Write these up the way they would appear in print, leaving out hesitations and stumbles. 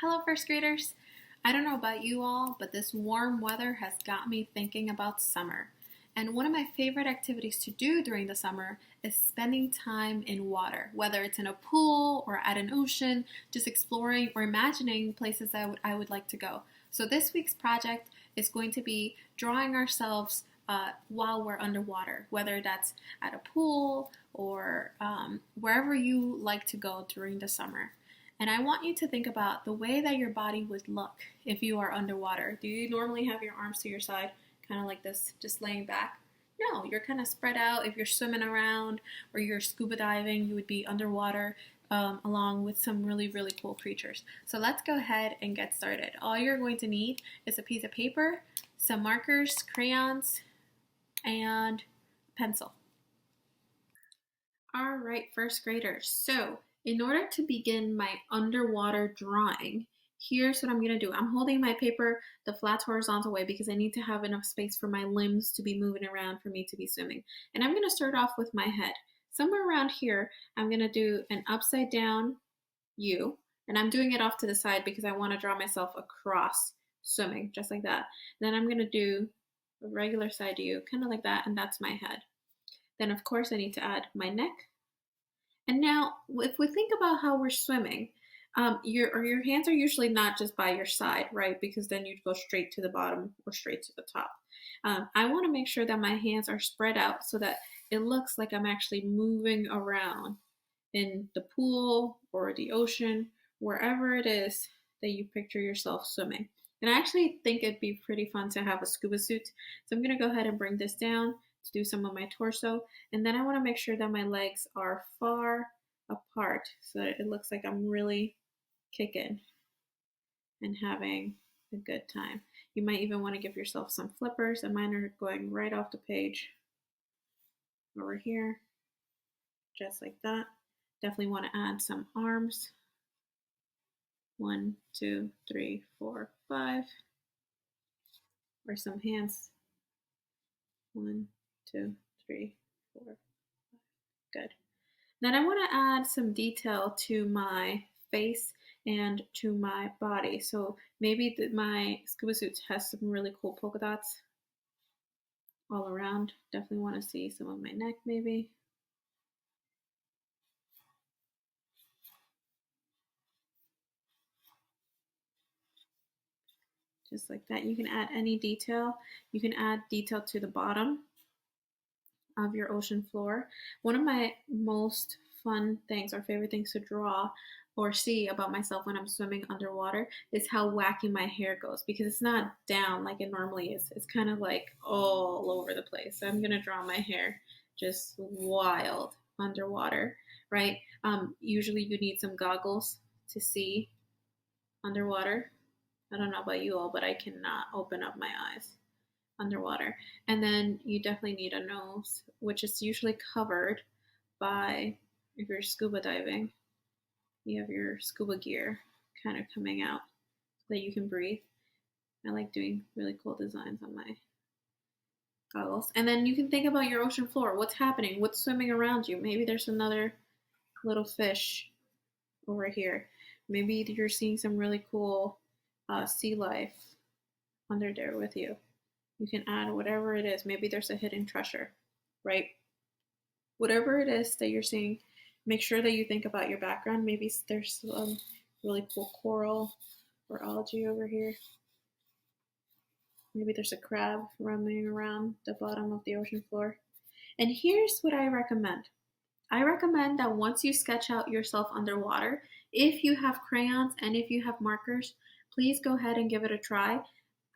Hello, first graders. I don't know about you all, but this warm weather has got me thinking about summer. And one of my favorite activities to do during the summer is spending time in water, whether it's in a pool or at an ocean, just exploring or imagining places I would like to go. So this week's project is going to be drawing ourselves while we're underwater, whether that's at a pool or wherever you like to go during the summer. And I want you to think about the way that your body would look if you are underwater. Do you normally have your arms to your side, kind of like this, just laying back? No, you're kind of spread out. If you're swimming around or you're scuba diving, you would be underwater along with some really, really cool creatures. So let's go ahead and get started. All you're going to need is a piece of paper, some markers, crayons, and a pencil. All right, first graders. So in order to begin my underwater drawing, here's what I'm gonna do. I'm holding my paper the flat horizontal way because I need to have enough space for my limbs to be moving around for me to be swimming. And I'm gonna start off with my head. Somewhere around here, I'm gonna do an upside down U, and I'm doing it off to the side because I wanna draw myself across swimming, just like that. Then I'm gonna do a regular side U, kind of like that, and that's my head. Then of course I need to add my neck. And now if we think about how we're swimming, your hands are usually not just by your side, right? Because then you'd go straight to the bottom or straight to the top. I want to make sure that my hands are spread out so that it looks like I'm actually moving around in the pool or the ocean, wherever it is that you picture yourself swimming. And I actually think it'd be pretty fun to have a scuba suit. So I'm going to go ahead and bring this down to do some of my torso. And then I want to make sure that my legs are far apart so that it looks like I'm really kicking and having a good time. You might even want to give yourself some flippers, and mine are going right off the page over here, just like that. Definitely want to add some arms. 1, 2, 3, 4, 5. Or some hands. 1, 2, 3, 4, 5. Good. Then I want to add some detail to my face and to my body. So maybe my scuba suit has some really cool polka dots all around. Definitely want to see some of my neck maybe. Just like that. You can add any detail. You can add detail to the bottom of your ocean floor. One of my most fun things or favorite things to draw or see about myself when I'm swimming underwater is how wacky my hair goes, because it's not down like it normally is. It's kind of like all over the place. So I'm gonna draw my hair just wild underwater, right? Usually you need some goggles to see underwater. I don't know about you all, but I cannot open up my eyes underwater. And then you definitely need a nose, which is usually covered by, if you're scuba diving, you have your scuba gear kind of coming out so that you can breathe. I like doing really cool designs on my goggles. And then you can think about your ocean floor. What's happening? What's swimming around you? Maybe there's another little fish over here. Maybe you're seeing some really cool sea life under there with you. You can add whatever it is. Maybe there's a hidden treasure, right? Whatever it is that you're seeing, make sure that you think about your background. Maybe there's some really cool coral or algae over here. Maybe there's a crab roaming around the bottom of the ocean floor. And here's what I recommend. I recommend that once you sketch out yourself underwater, if you have crayons and if you have markers, please go ahead and give it a try.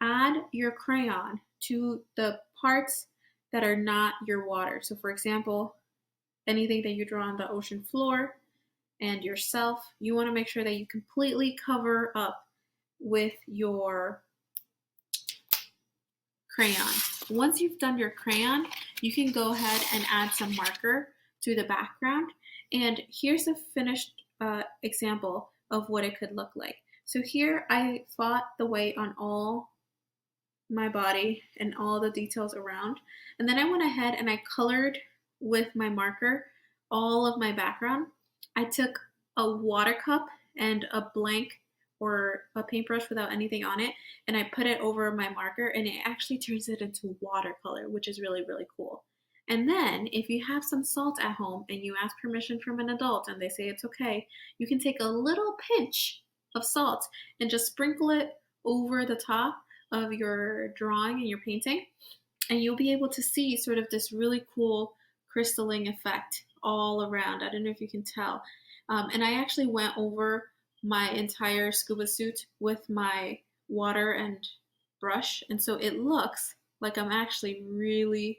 Add your crayon to the parts that are not your water. So for example, anything that you draw on the ocean floor and yourself, you want to make sure that you completely cover up with your crayon. Once you've done your crayon, you can go ahead and add some marker to the background. And here's a finished example of what it could look like. So here I fought the weight on all my body and all the details around. And then I went ahead and I colored with my marker all of my background. I took a water cup and a blank or a paintbrush without anything on it, and I put it over my marker, and it actually turns it into watercolor, which is really, really cool. And then, if you have some salt at home and you ask permission from an adult and they say it's okay, you can take a little pinch of salt and just sprinkle it over the top of your drawing and your painting, and you'll be able to see sort of this really cool crystalline effect all around. I don't know if you can tell. And I actually went over my entire scuba suit with my water and brush, and so it looks like I'm actually really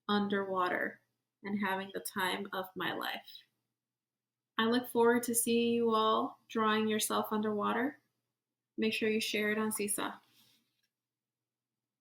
underwater and having the time of my life. I look forward to seeing you all drawing yourself underwater. Make sure you share it on Seesaw.